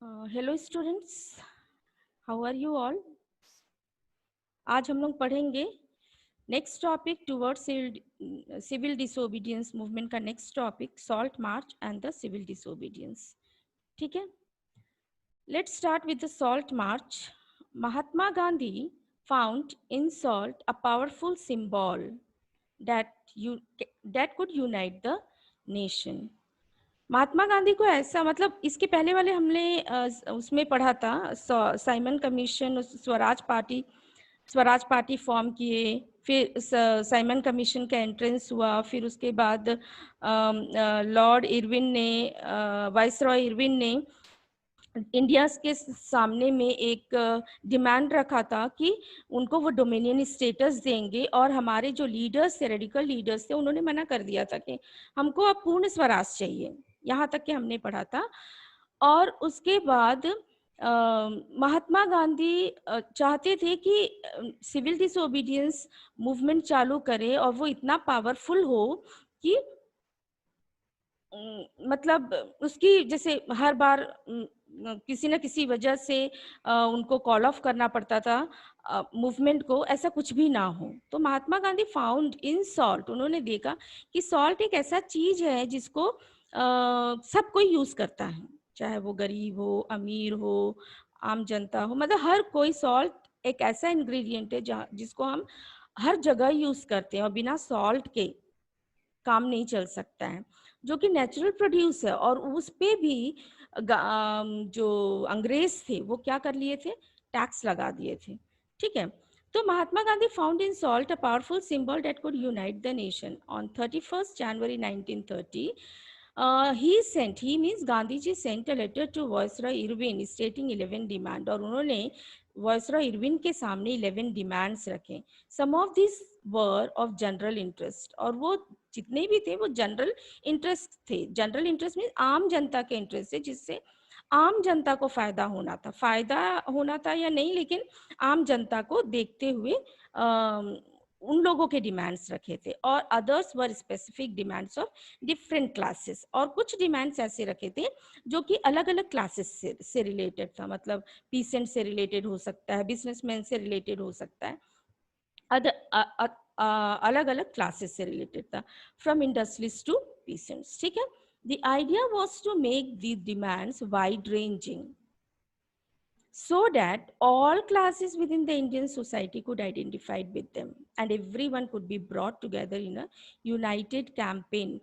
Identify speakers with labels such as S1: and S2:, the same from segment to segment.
S1: Hello students, how are you all. आज हम लोग पढ़ेंगे next topic towards civil disobedience movement का next topic salt march and the civil disobedience. ठीक है, let's start with the salt march. Mahatma Gandhi found in salt a powerful symbol that you that could unite the nation। Mahatma Gandhi को ऐसा, मतलब इसके पहले वाले हमने उसमें पढ़ा था, Simon commission, Swaraj party form किए, फिर साइमन कमीशन का एंट्रेंस हुआ, फिर उसके बाद लॉर्ड इरविन ने, वाइसरॉय इरविन ने इंडिया के सामने में एक डिमांड रखा था कि उनको वो डोमिनियन स्टेटस देंगे, और हमारे जो लीडर्स थे, रेडिकल लीडर्स थे, उन्होंने मना कर दिया था कि हमको अब पूर्ण स्वराज चाहिए। यहाँ तक कि हमने पढ़ा था। और उसके बाद महात्मा गांधी चाहते थे कि सिविल डिसोबीडियंस मूवमेंट चालू करे, और वो इतना पावरफुल हो कि मतलब उसकी, जैसे हर बार किसी न किसी वजह से उनको कॉल ऑफ करना पड़ता था मूवमेंट को, ऐसा कुछ भी ना हो। तो Mahatma Gandhi found in salt, उन्होंने देखा कि सॉल्ट एक ऐसा चीज है जिसको सब कोई यूज करता है, चाहे वो गरीब हो, अमीर हो, आम जनता हो, मतलब हर कोई। सॉल्ट एक ऐसा इंग्रेडिएंट है जहाँ जिसको हम हर जगह यूज करते हैं, और बिना सॉल्ट के काम नहीं चल सकता है, जो कि नेचुरल प्रोड्यूस है। और उस पे भी जो अंग्रेज थे वो क्या कर लिए थे, टैक्स लगा दिए थे। ठीक है, तो Mahatma Gandhi found in salt a powerful symbol that could unite the nation on 31st January 1930। he means Gandhi ji sent a letter to viceroy Irwin stating 11 demand, और उन्होंने वायसरॉय इरविन के सामने 11 डिमांड्स रखे। Some of this were of general interest, और वो जितने भी थे वो जनरल इंटरेस्ट थे। जनरल इंटरेस्ट मीन आम जनता के इंटरेस्ट थे, जिससे आम जनता को फायदा होना था या नहीं, लेकिन आम जनता को देखते हुए उन लोगों के डिमांड्स रखे थे। और others were specific demands of different classes, और कुछ डिमांड्स ऐसे रखे थे जो कि अलग अलग क्लासेस से रिलेटेड था, मतलब पीसेंट से रिलेटेड हो सकता है, बिजनेसमैन से रिलेटेड हो सकता है, अलग अलग क्लासेस से रिलेटेड था, फ्रॉम इंडस्ट्रीज टू पीसेंट्स। ठीक है, the idea was to make the demands wide ranging so that all classes within the Indian society could identify with them and everyone could be brought together in a united campaign।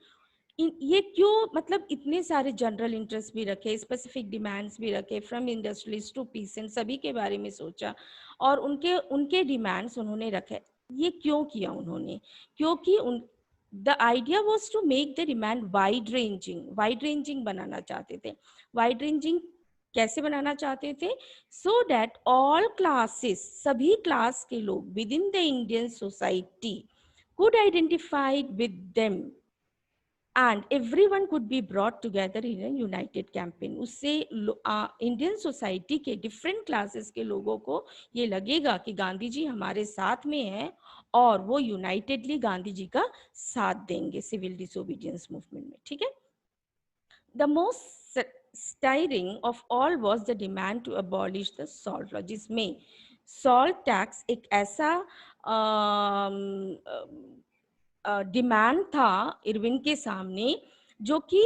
S1: ये क्यों, मतलब इतने सारे general interest भी रखे, specific demands भी रखे, from industries to pheasant, सभी के बारे में सोचा, और उनके उनके डिमांड्स उन्होंने रखे। ये क्यों किया उन्होंने, क्योंकि उन the idea was to make the demand wide ranging बनाना चाहते थे। वाइड रेंजिंग कैसे बनाना चाहते थे, सो दैट ऑल क्लासेस, सभी क्लास के लोग within the Indian society could identified with them and everyone could be brought together in a united campaign। उससे इंडियन सोसाइटी के डिफरेंट क्लासेस के लोगों को ये लगेगा कि गांधी जी हमारे साथ में हैं, और वो यूनाइटेडली गांधी जी का साथ देंगे सिविल डिसोबीडियंस मूवमेंट में। ठीक है, the most stirring of all was the demand to abolish the salt law, जिसमें सॉल्ट टैक्स एक ऐसा डिमांड था इरविन के सामने, जो कि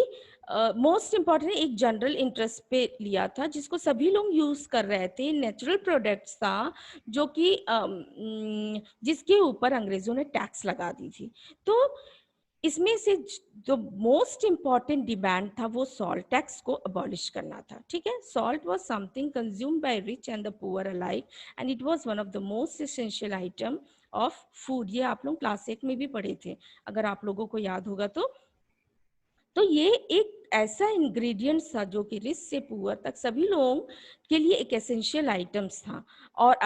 S1: मोस्ट इम्पॉर्टेंट एक जनरल इंटरेस्ट पे लिया था, जिसको सभी लोग यूज कर रहे थे, नेचुरल प्रोडक्ट्स था, जो कि जिसके ऊपर अंग्रेजों ने टैक्स लगा दी थी। तो इसमें से जो मोस्ट इम्पॉर्टेंट डिमांड था वो सॉल्ट टैक्स को अबॉलिश करना था। ठीक है, salt was something consumed by rich and the poor alike and it was one of the most essential item of food. ये आप लोग क्लास 8 में भी पढ़े थे, अगर आप लोगों को याद होगा तो ये एक ऐसा इंग्रेडिएंट था जो कि रिच से पुअर तक सभी लोगों के लिए एक एसेंशियल आइटम्स था। और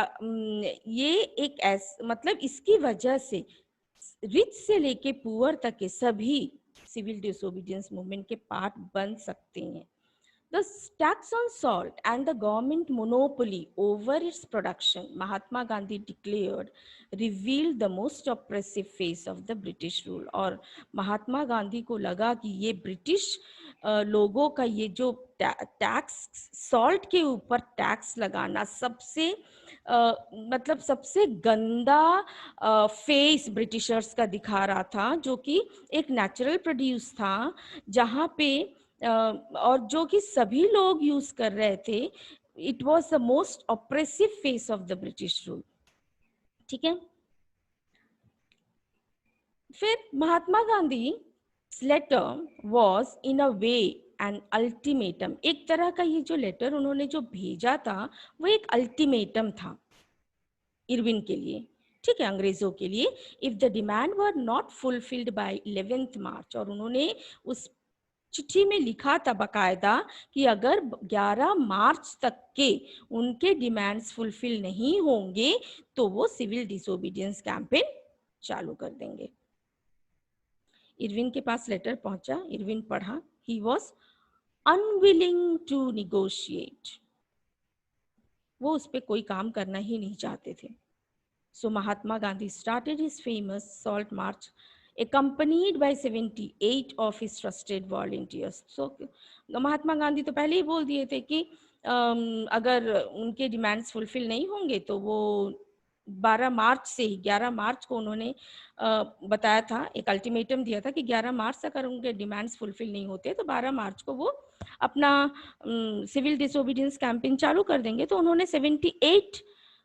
S1: ये एक मतलब इसकी वजह से रिच से लेके पुअर तक के सभी सिविल डिसोबीडियंस मूवमेंट के पार्ट बन सकते हैं। The tax on salt and the government monopoly over its production, Mahatma Gandhi declared, revealed the most oppressive face of the British rule. और महात्मा गांधी को लगा कि ये ब्रिटिश लोगों का ये जो टैक्स, सॉल्ट के ऊपर टैक्स लगाना सबसे मतलब सबसे गंदा फेस ब्रिटिशर्स का दिखा रहा था, जो कि एक नेचुरल प्रोड्यूस था, जहाँ पे और जो कि सभी लोग यूज कर रहे थे. It was the most oppressive face of the British rule. ठीक है. फिर Mahatma Gandhi letter was in a way an ultimatum. एक तरह का ये जो लेटर उन्होंने जो भेजा था वो एक अल्टीमेटम था इरविन के लिए. ठीक है, अंग्रेजों के लिए. If the demand were not fulfilled by 11th मार्च, और उन्होंने उस चिट्ठी में लिखा था बकायदा कि अगर 11 मार्च तक के उनके डिमांड्स फुलफिल नहीं होंगे तो वो सिविल डिसोबीडियंस कैंपेन चालू कर देंगे. इरविन के पास लेटर पहुंचा. इरविन पढ़ा. He was unwilling to negotiate. वो उस पर कोई काम करना ही नहीं चाहते थे. So Mahatma Gandhi started his famous salt march accompanied by 78 of his trusted volunteers. So Mahatma Gandhi तो पहले ही बोल दिए थे कि अगर उनके डिमांड्स फुलफिल नहीं होंगे तो वो 12 मार्च से ही 11 मार्च को उन्होंने बताया था, एक अल्टीमेटम दिया था कि 11 मार्च तक अगर उनके डिमांड्स फुलफिल नहीं होते तो 12 मार्च को वो अपना सिविल डिसोबीडियंस कैंपेन चालू कर देंगे. तो उन्होंने 78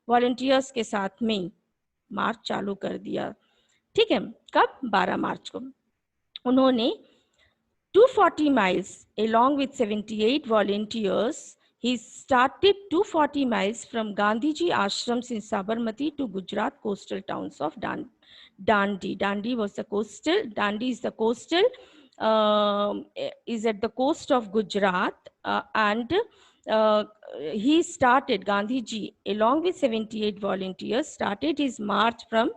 S1: वॉलंटियर्स के साथ में मार्च चालू कर दिया. ठीक है. कब? 12 मार्च को. उन्होंने 240 miles along with 78 volunteers. He started 240 miles from Gandhiji ashrams in Sabarmati to Gujarat coastal towns of Dandi. Dandi was the coastal. Dandi is the coastal. Is at the coast of Gujarat, and he started, Gandhiji, along with 78 volunteers, started his march from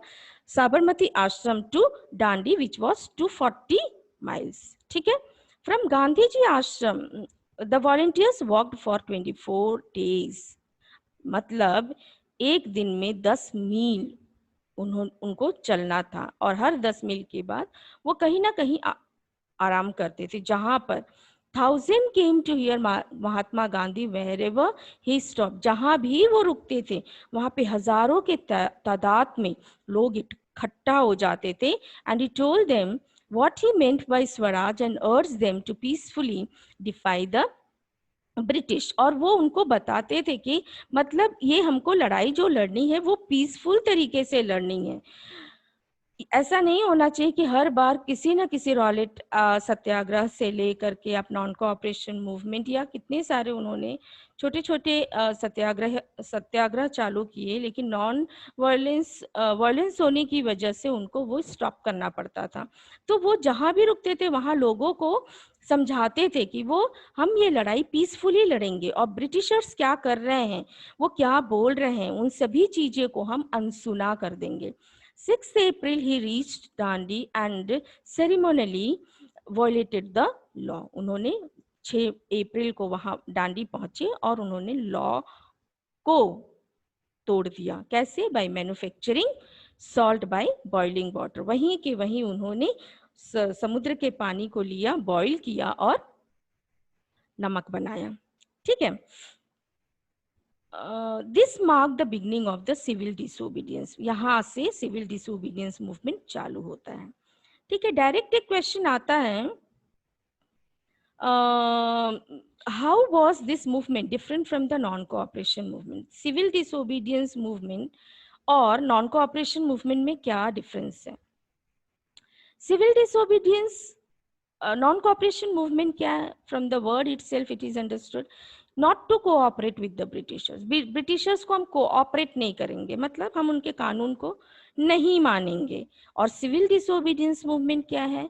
S1: Sabarmati ashram to Dandi, which was 240 miles. ठीक है. From Gandhiji ashram, the volunteers walked for 24 days. मतलब एक दिन में 10 मील उनको चलना था, और हर 10 मील के बाद वो कहीं ना कहीं आराम करते थे. जहां पर 1000 came to hear Mahatma Gandhi wherever he stopped. जहां भी वो रुकते थे वहां पे हजारों के तादाद में लोग इकट्ठा हो जाते थे. and he told them what he meant by Swaraj and urged them to peacefully defy the British. और वो उनको बताते थे कि मतलब ये हमको लड़ाई जो लड़नी है वो पीसफुल तरीके से लड़नी है. ऐसा नहीं होना चाहिए कि हर बार किसी न किसी रॉलेट सत्याग्रह से लेकर के अपना नॉन कोऑपरेशन मूवमेंट या कितने सारे उन्होंने छोटे छोटे सत्याग्रह चालू किए, लेकिन नॉन वायलेंस होने की वजह से उनको वो स्टॉप करना पड़ता था. तो वो जहाँ भी रुकते थे वहाँ लोगों को समझाते थे कि वो हम ये लड़ाई पीसफुली लड़ेंगे और ब्रिटिशर्स क्या कर रहे हैं, वो क्या बोल रहे हैं, उन सभी चीज़ों को हम अनसुना कर देंगे. 6th April he reached Dandi and ceremonially violated the law. उन्होंने 6 अप्रैल को वहां डांडी पहुंचे और उन्होंने लॉ को तोड़ दिया. कैसे? By manufacturing salt by boiling water. वहीं के वहीं उन्होंने समुद्र के पानी को लिया, बॉईल किया और नमक बनाया. ठीक है. This mark the beginning of the civil disobedience. यहाँ से सिविल डिसोबीडियंस मूवमेंट चालू होता है. ठीक है. डायरेक्ट एक क्वेश्चन आता है, how was this movement different from the non cooperation movement? Civil disobedience movement और नॉन कोऑपरेशन मूवमेंट में क्या डिफरेंस है? Civil disobedience non cooperation movement क्या है? From the word itself it is understood not to cooperate with the Britishers. Britishers को हम cooperate नहीं करेंगे, मतलब हम उनके कानून को नहीं मानेंगे. और सिविल डिसोबीडियंस मूवमेंट क्या है?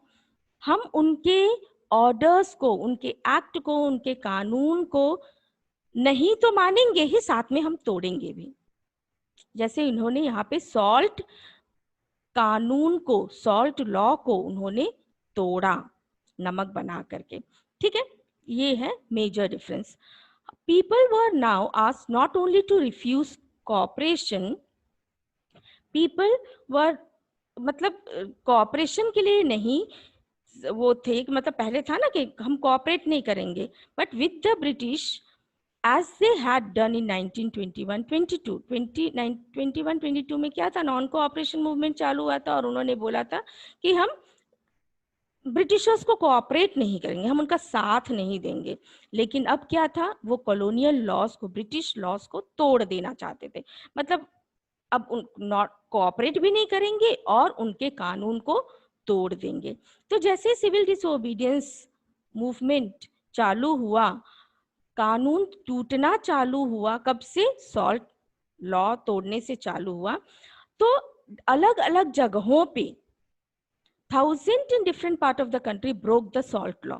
S1: हम उनके ऑर्डर्स को, उनके एक्ट को, उनके कानून को नहीं तो मानेंगे ही, साथ में हम तोड़ेंगे भी. जैसे इन्होंने यहाँ पे सॉल्ट कानून को, सॉल्ट लॉ को उन्होंने तोड़ा नमक बना करके. ठीक है. ये है major difference. People were now asked not only to refuse cooperation, people were मतलब कॉपरेशन के लिए नहीं वो थे कि मतलब पहले था ना कि हम कॉपरेट नहीं करेंगे, but with the British as they had done in 1921-22 21-22 में क्या था, नॉन कोऑपरेशन मूवमेंट चालू हुआ था और उन्होंने बोला था कि हम ब्रिटिशर्स को कोऑपरेट नहीं करेंगे, हम उनका साथ नहीं देंगे। लेकिन अब क्या था, वो कॉलोनियल लॉज को, ब्रिटिश लॉज को तोड़ देना चाहते थे। मतलब अब उन नॉट कोऑपरेट भी नहीं करेंगे और उनके कानून को तोड़ देंगे। तो जैसे सिविल डिसोबीडियंस मूवमेंट चालू हुआ, कानून टूटना चालू हुआ, कब से, सॉल्ट लॉ तोड़ने से चालू हुआ। तो अलग अलग जगहों पे thousand in different part of the country broke the salt law.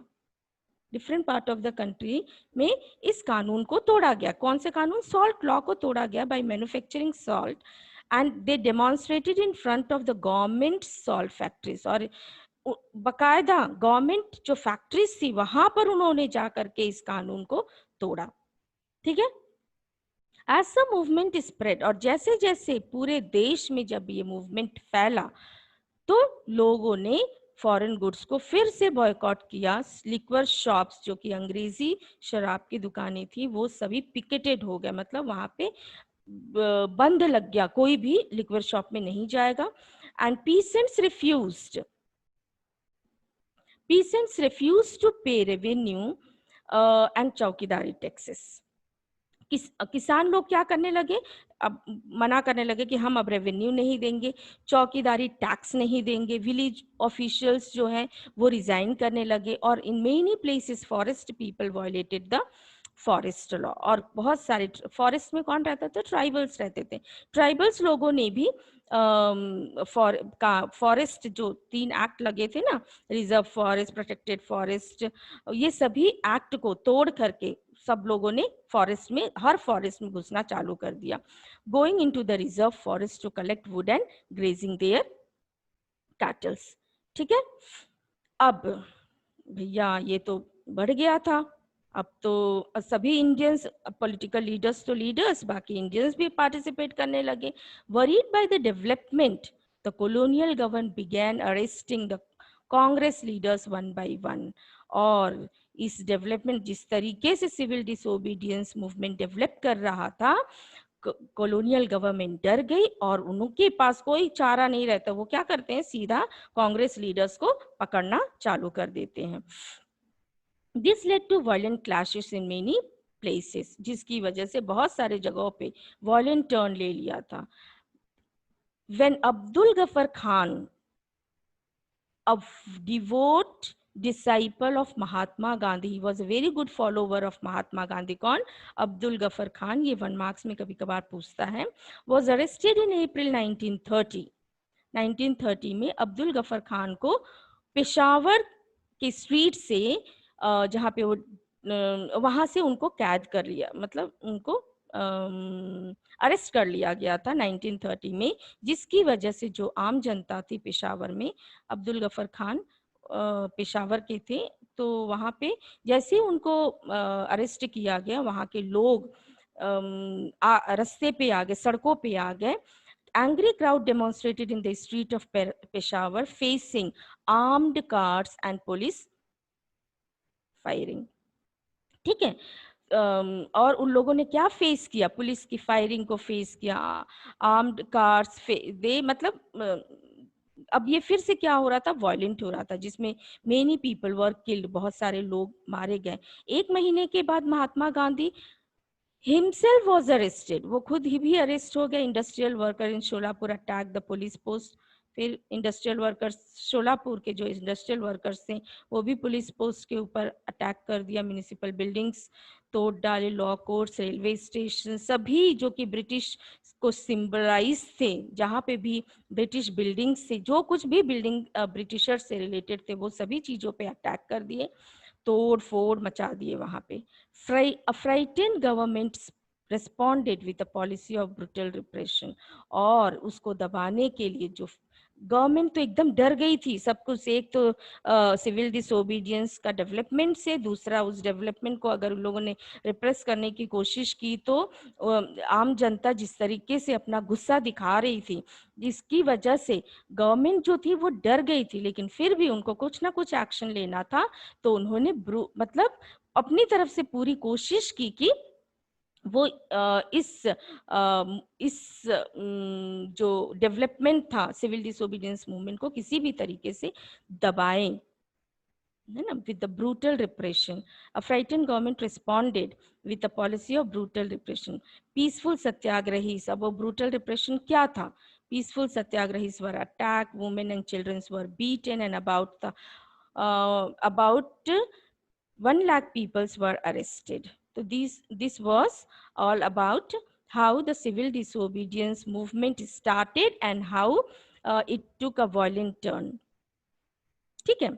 S1: Different part of the country में इस कानून को तोड़ा गया। कौन से कानून, सॉल्ट लॉ को तोड़ा गया by manufacturing salt and they demonstrated in front of the government salt factories. और बकायदा गवर्नमेंट जो फैक्ट्रीज थी वहां पर उन्होंने जा करके इस कानून को तोड़ा। ठीक है। एज द मूवमेंट स्प्रेड, और जैसे जैसे पूरे देश में जब ये मूवमेंट फैला तो लोगों ने फॉरेन गुड्स को फिर से बॉयकॉट किया। लिक्वर शॉप्स जो कि अंग्रेजी शराब की दुकानें थी वो सभी पिकेटेड हो गए, मतलब वहां पे बंद लग गया, कोई भी लिक्वर शॉप में नहीं जाएगा। And peasants refused to pay revenue and chowkidari taxes. किसान लोग क्या करने लगे, अब मना करने लगे कि हम अब रेवेन्यू नहीं देंगे, चौकीदारी टैक्स नहीं देंगे। विलेज ऑफिशियल्स जो हैं वो रिजाइन करने लगे और इन many places forest people violated the forest law. और बहुत सारे फॉरेस्ट में कौन रहता था, ट्राइबल्स रहते थे। ट्राइबल्स लोगों ने भी फॉरेस्ट जो 3 एक्ट लगे थे ना, रिजर्व फॉरेस्ट, प्रोटेक्टेड फॉरेस्ट, ये सभी एक्ट को तोड़ करके सब लोगों ने फॉरेस्ट में, हर फॉरेस्ट में घुसना चालू कर दिया। Going into the reserve forest to collect wood and grazing their cattles. ठीक है। अब भैया ये तो बढ़ गया था। अब तो सभी इंडियंस, पॉलिटिकल लीडर्स तो लीडर्स, बाकी इंडियंस भी पार्टिसिपेट करने लगे। Worried by the development, the colonial government began arresting the Congress leaders one by one. और इस डेवलपमेंट, जिस तरीके से सिविल डिसोबीडियंस मूवमेंट डेवलप कर रहा था, कॉलोनियल गवर्नमेंट डर गई और उनके पास कोई चारा नहीं रहता। वो क्या करते हैं, सीधा कांग्रेस लीडर्स को पकड़ना चालू कर देते हैं। This led to violent clashes in many places, जिसकी वजह से बहुत सारे जगहों पे वायलेंट टर्न ले लिया था। When Abdul Gruffudd Khan, a devout disciple of Mahatma Gandhi, he was a very good follower of Mahatma Gandhi, कौन, अब्दुल गफर खान, ये 1 मार्क्स में कभी कभार पूछता है, was arrested in April 1930। 1930 में अब्दुल गफर खान को पेशावर के स्ट्रीट से जहाँ पे वो वहां से उनको कैद कर लिया, मतलब उनको अरेस्ट कर लिया गया था 1930 में, जिसकी वजह से जो आम जनता थी पेशावर में, अब्दुल गफर खान पेशावर के थे, तो वहाँ पे जैसे उनको अरेस्ट किया गया, वहाँ के लोग रास्ते पे आ गए, सड़कों पे आ गए। Angry crowd demonstrated in the street of Peshawar facing armed cars and police firing। ठीक है। और उन लोगों ने क्या फेस किया, पुलिस की फायरिंग को फेस किया, आर्म्ड कार्स दे, मतलब अब ये फिर से क्या हो रहा था, वायलेंट हो रहा था, जिसमें मेनी पीपल वर किल्ड, बहुत सारे लोग मारे गए। 1 महीने के बाद Mahatma Gandhi himself was arrested, वो खुद ही भी अरेस्ट हो गया। Industrial worker in Sholapur attack the police post, फिर इंडस्ट्रियल वर्कर्स, शोलापुर के जो इंडस्ट्रियल वर्कर्स थे वो भी पुलिस पोस्ट के ऊपर अटैक कर दिया। म्यूनिसिपल बिल्डिंग्स तोड़ डाले, लॉ कोर्ट्स, रेलवे स्टेशन, सभी जो कि ब्रिटिश को सिंबलाइज थे, जहाँ पे भी ब्रिटिश बिल्डिंग्स से, जो कुछ भी बिल्डिंग ब्रिटिशर से रिलेटेड थे, वो सभी चीज़ों पे अटैक कर दिए, तोड़ फोड़ मचा दिए वहाँ पे। A frightened government responded with a policy of brutal repression, और उसको दबाने के लिए जो गवर्नमेंट तो एकदम डर गई थी सब कुछ से। एक तो सिविल डिसोबीडियंस का डेवलपमेंट से, दूसरा उस डेवलपमेंट को अगर उन लोगों ने रिप्रेस करने की कोशिश की तो आम जनता जिस तरीके से अपना गुस्सा दिखा रही थी, जिसकी वजह से गवर्नमेंट जो थी वो डर गई थी, लेकिन फिर भी उनको कुछ ना कुछ एक्शन लेना था। तो उन्होंने मतलब अपनी तरफ से पूरी कोशिश की कि वो जो डेवलपमेंट था सिविल डिसोबीडियंस मूवमेंट को किसी भी तरीके से दबाएं, है ना, with the brutal repression. A frightened government responded with a policy of brutal repression. Peaceful satyagrahis, अब वो brutal repression क्या था? Peaceful satyagrahis were attacked, women and children were beaten, and about 1 lakh people were arrested. So this was all about how the civil disobedience movement started and how it took a violent turn. ठीक है.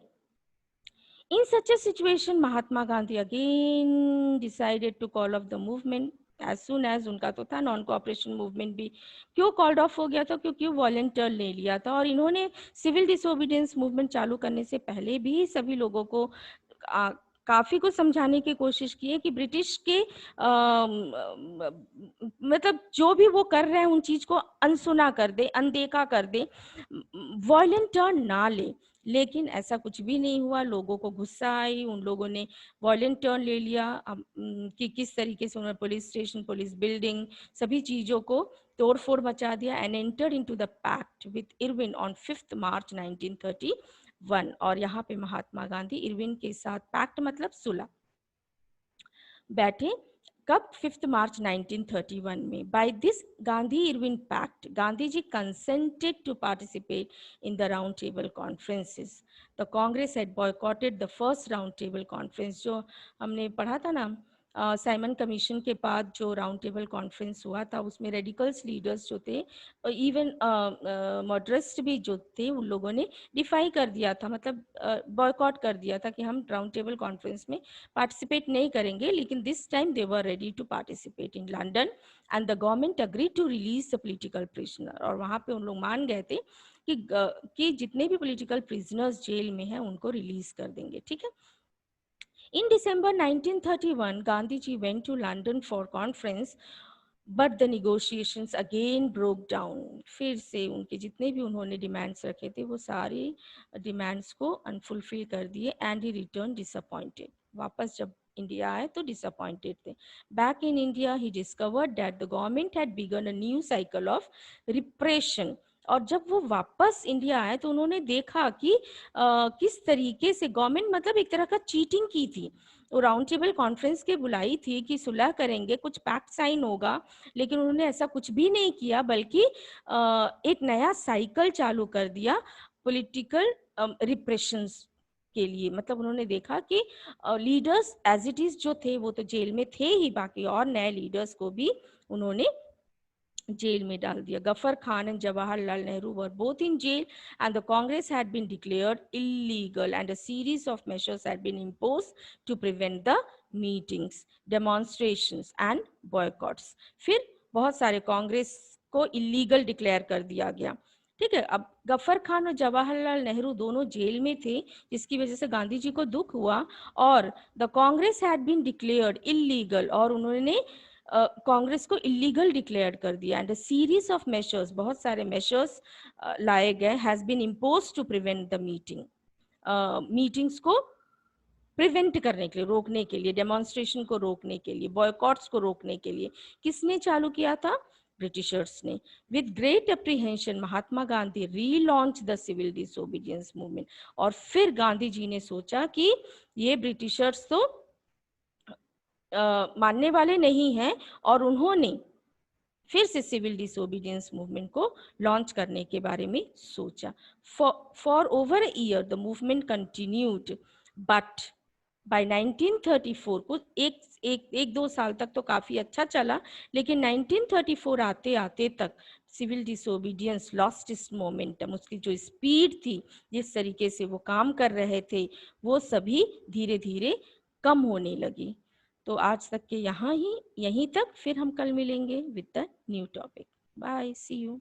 S1: In such a situation, Mahatma Gandhi again decided to call off the movement as soon as उनका तो था non cooperation movement भी क्यों called off हो गया था, क्योंकि वॉलंटियर ले लिया था। और इन्होंने सिविल डिसोबीडियंस मूवमेंट चालू करने से पहले भी सभी लोगों को काफी कुछ समझाने की कोशिश की है कि ब्रिटिश के मतलब जो भी वो कर रहे हैं उन चीज को अनसुना कर दे, अनदेखा कर दे, वॉयलेंट टर्न ना ले। लेकिन ऐसा कुछ भी नहीं हुआ। लोगों को गुस्सा आई, उन लोगों ने वॉयलेंट टर्न ले लिया। कि किस तरीके से उन्होंने पुलिस स्टेशन, पुलिस बिल्डिंग, सभी चीजों को तोड़फोड़ मचा दिया and entered into the pact with Irwin on 5 March 1931। और यहाँ पे महात्मा गांधी इरविन के साथ पैक्ट मतलब सुलह बैठे कब? 5 मार्च 1931 में। By this Gandhi Irwin pact Gandhi ji consented to participate in the round table conferences. The Congress had boycotted the first round table conference, जो हमने पढ़ा था ना साइमन कमीशन के बाद जो राउंड टेबल कॉन्फ्रेंस हुआ था, उसमें रेडिकल्स लीडर्स जो थे, इवन मॉडरेस्ट भी जो थे, उन लोगों ने डिफाई कर दिया था, मतलब बॉयकॉट कर दिया था कि हम राउंड टेबल कॉन्फ्रेंस में पार्टिसिपेट नहीं करेंगे। लेकिन this time they were ready to participate in London and the government agree to release the political prisoner. और वहाँ पे उन लोग मान गए थे कि जितने भी पॉलिटिकल प्रिजनर्स जेल में हैं उनको रिलीज कर देंगे। ठीक है. In December 1931, Gandhi ji went to London for conference, but the negotiations again broke down. फिर से उनके जितने भी उन्होंने डिमांड्स रखे थे वो सारे डिमांड्स को अनफुलफिल कर दिए एंड ही रिटर्न डिसअपॉइंटेड। वापस जब इंडिया आए तो डिसअपॉइंटेड थे। Back in India he discovered that the government had begun a new cycle of repression. और जब वो वापस इंडिया आए तो उन्होंने देखा कि किस तरीके से गवर्नमेंट मतलब एक तरह का चीटिंग की थी। वो राउंड टेबल कॉन्फ्रेंस के बुलाई थी कि सुलह करेंगे, कुछ पैक्ट साइन होगा, लेकिन उन्होंने ऐसा कुछ भी नहीं किया, बल्कि एक नया साइकिल चालू कर दिया पॉलिटिकल रिप्रेशंस के लिए। मतलब उन्होंने देखा कि लीडर्स एज इट इज जो थे वो तो जेल में थे ही, बाकी और नए लीडर्स को भी उन्होंने जेल में डाल दिया। Gruffudd Khan and Jawaharlal Nehru were both in jail and the Congress had been declared illegal and a series of measures had been imposed to prevent the meetings, demonstrations and boycotts. फिर बहुत सारे कांग्रेस को illegal declare कर दिया गया। ठीक है. अब गफर खान और जवाहरलाल नेहरू दोनों जेल में थे, जिसकी वजह से गांधी जी को दुख हुआ और the Congress had been declared illegal, और उन्होंने कांग्रेस को इलीगल डिक्लेयर कर दिया and a series of measures, बहुत सारे मेजर्स लाए गए, has been imposed to prevent the meetings को प्रिवेंट करने के लिए, रोकने के लिए, डेमोन्स्ट्रेशन को रोकने के लिए, बॉयकॉट्स को रोकने के लिए किसने चालू किया था? ब्रिटिशर्स ने। With great apprehension Mahatma Gandhi relaunch the civil disobedience movement. और फिर गांधी जी ने सोचा कि ये ब्रिटिशर्स तो मानने वाले नहीं हैं, और उन्होंने फिर से सिविल डिसोबीडियंस मूवमेंट को लॉन्च करने के बारे में सोचा। For over a year the movement continued, but by 1934 कुछ एक दो साल तक तो काफी अच्छा चला, लेकिन 1934 आते आते तक civil disobedience lost its momentum. उसकी जो स्पीड थी, जिस तरीके से वो काम कर रहे थे, वो सभी धीरे धीरे कम होने लगी। तो आज तक के यहीं तक, फिर हम कल मिलेंगे with the new topic. Bye, see you.